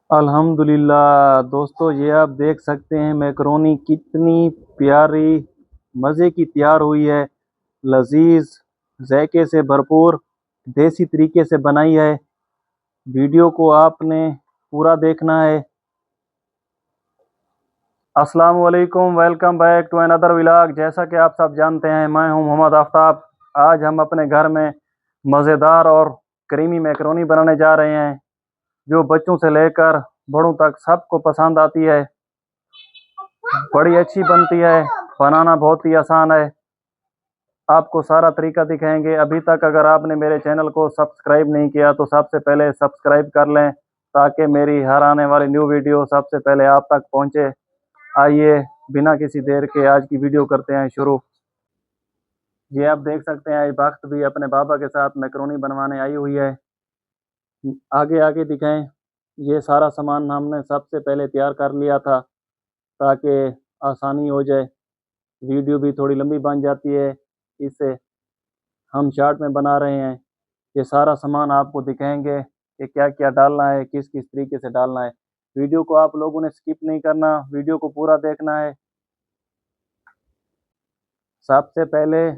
अल्हम्दुलिल्लाह दोस्तों, ये आप देख सकते हैं मैकरोनी कितनी प्यारी मज़े की तैयार हुई है। लजीज जायके से भरपूर देसी तरीके से बनाई है। वीडियो को आपने पूरा देखना है। अस्सलाम वालेकुम, welcome back to another vlog. जैसा कि आप सब जानते हैं, मैं हूं मोहम्मद आफ्ताब। आज हम अपने घर में मज़ेदार और क्रीमी मैकरोनी बनाने जा रहे हैं, जो बच्चों से लेकर बड़ों तक सबको पसंद आती है। बड़ी अच्छी बनती है, बनाना बहुत ही आसान है। आपको सारा तरीका दिखाएंगे। अभी तक अगर आपने मेरे चैनल को सब्सक्राइब नहीं किया तो सबसे पहले सब्सक्राइब कर लें, ताकि मेरी हर आने वाली न्यू वीडियो सबसे पहले आप तक पहुंचे। आइए बिना किसी देर के आज की वीडियो करते हैं शुरू। ये आप देख सकते हैं, वक्त भी अपने बाबा के साथ मैकरोनी बनवाने आई हुई है। आगे आगे दिखाएं। ये सारा सामान हमने सबसे पहले तैयार कर लिया था, ताकि आसानी हो जाए। वीडियो भी थोड़ी लंबी बन जाती है, इससे हम शॉर्ट में बना रहे हैं। ये सारा सामान आपको दिखाएंगे कि क्या क्या डालना है, किस किस तरीके से डालना है। वीडियो को आप लोगों ने स्किप नहीं करना, वीडियो को पूरा देखना है। सबसे पहले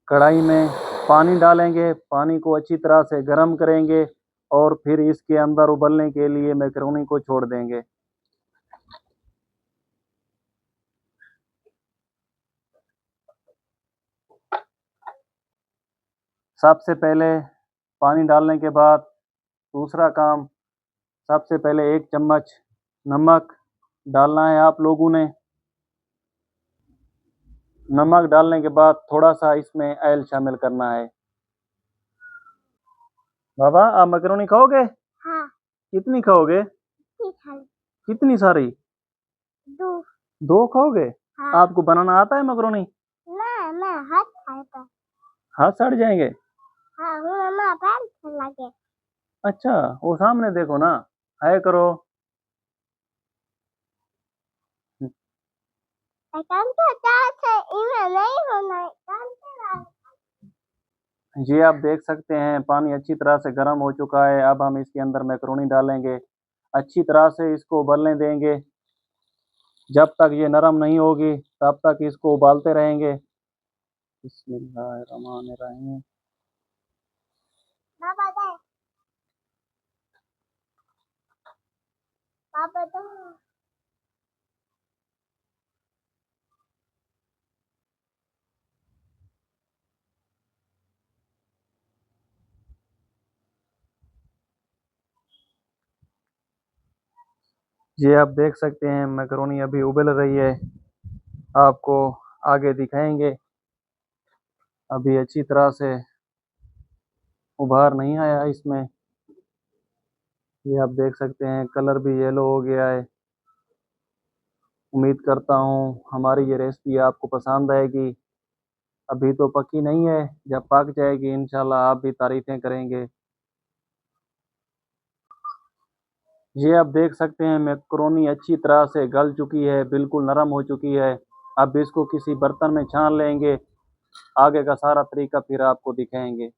कढ़ाई में पानी डालेंगे, पानी को अच्छी तरह से गर्म करेंगे और फिर इसके अंदर उबलने के लिए मैकरोनी को छोड़ देंगे। सबसे पहले पानी डालने के बाद दूसरा काम, सबसे पहले 1 चम्मच नमक डालना है आप लोगों ने। नमक डालने के बाद थोड़ा सा इसमें ऑयल शामिल करना है। बाबा, आप मैकरोनी खाओगे? हाँ। कितनी खाओगे? कितनी सारी? दो। 2 खाओगे? हाँ। आपको बनाना आता है मैकरोनी? मैं हाथ खाता। हाथ सड़ जाएंगे? हाँ, मम्मा पैर लगे। अच्छा, वो सामने देखो ना, हाय करो। नहीं होना। ये आप देख सकते हैं, पानी अच्छी तरह से गर्म हो चुका है। अब हम इसके अंदर मैकरोनी डालेंगे, अच्छी तरह से इसको उबलने देंगे। जब तक ये नरम नहीं होगी तब तक इसको उबालते रहेंगे। बिस्मिल्लाहिर्रहमानिर्रहीम। पापा दे। पापा दे। ये आप देख सकते हैं, मैकरोनी अभी उबल रही है। आपको आगे दिखाएंगे। अभी अच्छी तरह से उभार नहीं आया इसमें। ये आप देख सकते हैं, कलर भी येलो हो गया है। उम्मीद करता हूँ हमारी ये रेसिपी आपको पसंद आएगी। अभी तो पकी नहीं है, जब पक जाएगी इंशाल्लाह आप भी तारीफें करेंगे। ये आप देख सकते हैं, मैकरोनी अच्छी तरह से गल चुकी है, बिल्कुल नरम हो चुकी है। अब इसको किसी बर्तन में छान लेंगे। आगे का सारा तरीका फिर आपको दिखाएंगे।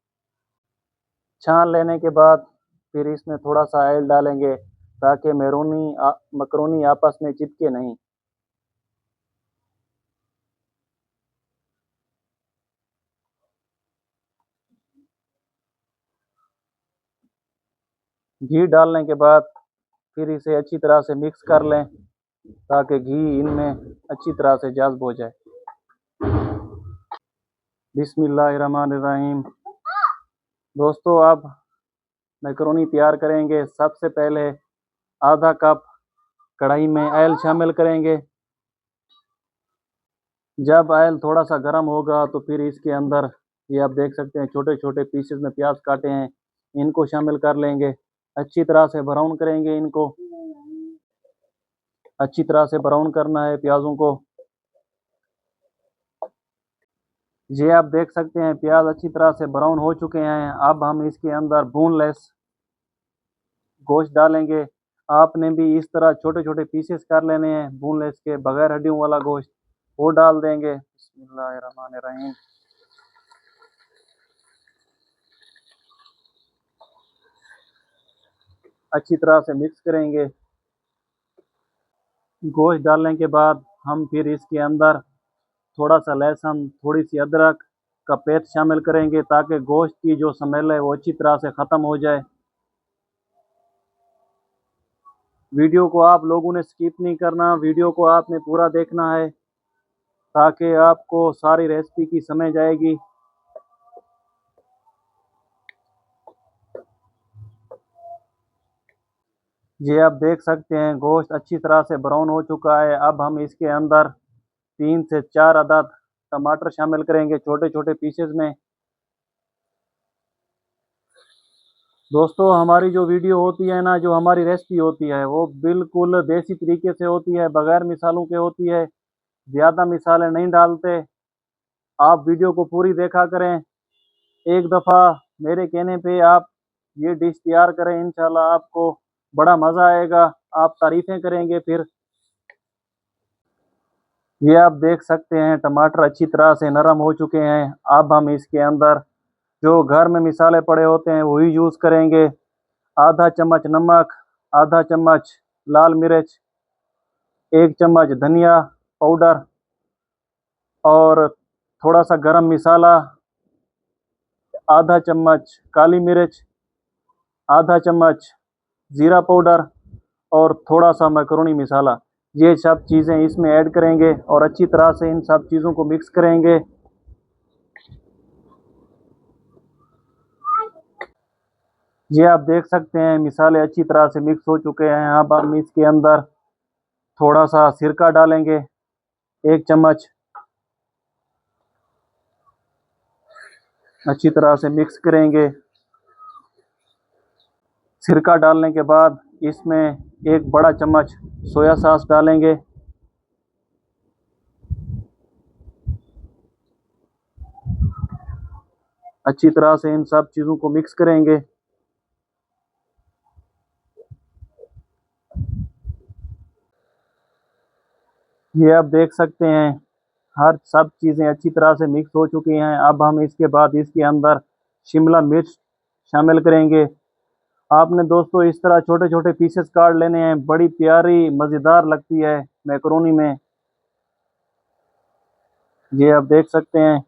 छान लेने के बाद फिर इसमें थोड़ा सा ऑयल डालेंगे, ताकि मैकरोनी आपस में चिपके नहीं। घी डालने के बाद फिर इसे अच्छी तरह से मिक्स कर लें, ताकि घी इनमें अच्छी तरह से जज्ब हो जाए। बिस्मिल्लाहिर्रहमानिर्रहीम। दोस्तों, अब मैकरोनी तैयार करेंगे। सबसे पहले आधा कप कढ़ाई में ऑयल शामिल करेंगे। जब ऑयल थोड़ा सा गर्म होगा तो फिर इसके अंदर, ये आप देख सकते हैं, छोटे छोटे पीसेस में प्याज काटे हैं, इनको शामिल कर लेंगे। अच्छी तरह से ब्राउन करेंगे इनको। अच्छी तरह से ब्राउन करना है प्याजों को। ये आप देख सकते हैं, प्याज अच्छी तरह से ब्राउन हो चुके हैं। अब हम इसके अंदर बोनलेस गोश्त डालेंगे। आपने भी इस तरह छोटे छोटे पीसेस कर लेने हैं, बोनलेस के, बगैर हड्डियों वाला गोश्त, वो डाल देंगे। बिस्मिल्लाहिर्रहमानिर्रहीम। अच्छी तरह से मिक्स करेंगे। गोश्त डालने के बाद हम फिर इसके अंदर थोड़ा सा लहसुन, थोड़ी सी अदरक का पेस्ट शामिल करेंगे ताकि गोश्त की जो स्मेल है वो अच्छी तरह से ख़त्म हो जाए। वीडियो को आप लोगों ने स्किप नहीं करना, वीडियो को आपने पूरा देखना है ताकि आपको सारी रेसिपी की समझ आएगी। ये आप देख सकते हैं गोश्त अच्छी तरह से ब्राउन हो चुका है। अब हम इसके अंदर 3 से 4 अदद टमाटर शामिल करेंगे छोटे छोटे पीसेस में। दोस्तों हमारी जो वीडियो होती है ना, जो हमारी रेसिपी होती है वो बिल्कुल देसी तरीके से होती है, बगैर मिसालों के होती है, ज़्यादा मिसालें नहीं डालते। आप वीडियो को पूरी देखा करें। एक दफ़ा मेरे कहने पे आप ये डिश तैयार करें, इंशाल्लाह आपको बड़ा मज़ा आएगा, आप तारीफ़ें करेंगे फिर। ये आप देख सकते हैं टमाटर अच्छी तरह से नरम हो चुके हैं। अब हम इसके अंदर जो घर में मिसाले पड़े होते हैं वही यूज़ करेंगे। आधा चम्मच नमक, आधा चम्मच लाल मिर्च, 1 चम्मच धनिया पाउडर और थोड़ा सा गरम मसाला, आधा चम्मच काली मिर्च, आधा चम्मच ज़ीरा पाउडर और थोड़ा सा मैक्रोनी मसाला। ये सब चीज़ें इसमें ऐड करेंगे और अच्छी तरह से इन सब चीज़ों को मिक्स करेंगे। ये आप देख सकते हैं मिसाले अच्छी तरह से मिक्स हो चुके हैं। अब हम इसके अंदर थोड़ा सा सिरका डालेंगे, 1 चम्मच। अच्छी तरह से मिक्स करेंगे। सिरका डालने के बाद इसमें 1 बड़ा चम्मच सोया सॉस डालेंगे। अच्छी तरह से इन सब चीज़ों को मिक्स करेंगे। ये आप देख सकते हैं हर सब चीज़ें अच्छी तरह से मिक्स हो चुकी हैं। अब हम इसके बाद इसके अंदर शिमला मिर्च शामिल करेंगे। आपने दोस्तों इस तरह छोटे छोटे पीसेस काट लेने हैं, बड़ी प्यारी मज़ेदार लगती है मैकरोनी में। ये आप देख सकते हैं।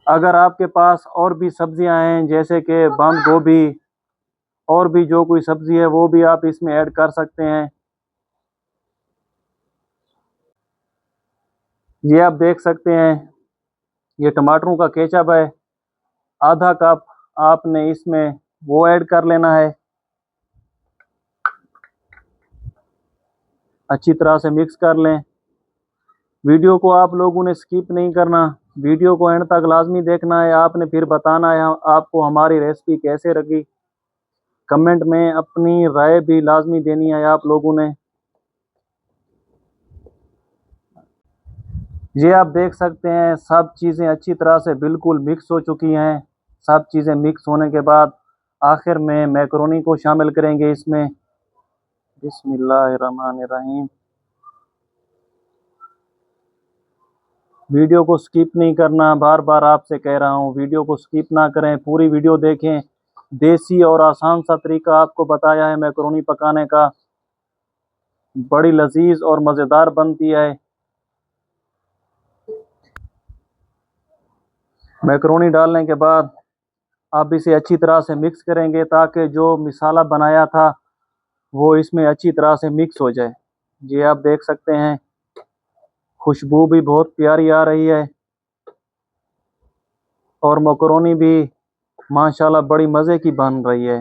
अगर आपके पास और भी सब्जियां हैं जैसे कि बंद गोभी और भी जो कोई सब्जी है वो भी आप इसमें ऐड कर सकते हैं। ये आप देख सकते हैं ये टमाटरों का केचप है, आधा कप आपने इसमें वो ऐड कर लेना है। अच्छी तरह से मिक्स कर लें। वीडियो को आप लोगों ने स्किप नहीं करना, वीडियो को एंड तक लाजमी देखना है। आपने फिर बताना है आपको हमारी रेसिपी कैसे लगी। कमेंट में अपनी राय भी लाजमी देनी है आप लोगों ने। ये आप देख सकते हैं सब चीज़ें अच्छी तरह से बिल्कुल मिक्स हो चुकी हैं। सब चीज़ें मिक्स होने के बाद आखिर में मैकरोनी को शामिल करेंगे इसमें। बिस्मिल्लाहिर्रहमानिर्रहीम। वीडियो को स्किप नहीं करना, बार बार आपसे कह रहा हूँ वीडियो को स्किप ना करें, पूरी वीडियो देखें। देसी और आसान सा तरीका आपको बताया है मैकरोनी पकाने का, बड़ी लजीज और मज़ेदार बनती है। मैकरोनी डालने के बाद आप इसे अच्छी तरह से मिक्स करेंगे ताकि जो मसाला बनाया था वो इसमें अच्छी तरह से मिक्स हो जाए। ये आप देख सकते हैं खुशबू भी बहुत प्यारी आ रही है और मैकरोनी भी माशाल्लाह बड़ी मज़े की बन रही है।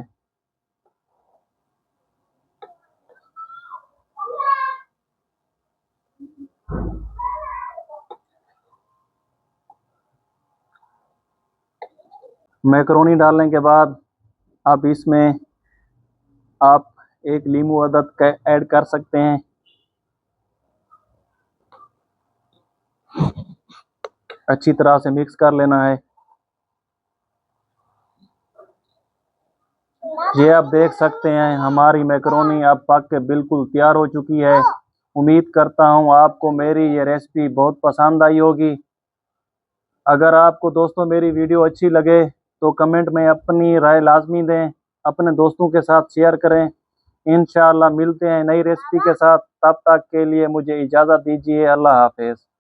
मैकरोनी डालने के बाद अब इसमें आप 1 नींबू अदद ऐड कर सकते हैं। अच्छी तरह से मिक्स कर लेना है। ये आप देख सकते हैं हमारी मैकरोनी अब पक के बिल्कुल तैयार हो चुकी है। उम्मीद करता हूँ आपको मेरी ये रेसिपी बहुत पसंद आई होगी। अगर आपको दोस्तों मेरी वीडियो अच्छी लगे तो कमेंट में अपनी राय लाजमी दें, अपने दोस्तों के साथ शेयर करें। इंशाअल्लाह मिलते हैं नई रेसिपी के साथ, तब तक के लिए मुझे इजाज़त दीजिए। अल्लाह हाफिज़।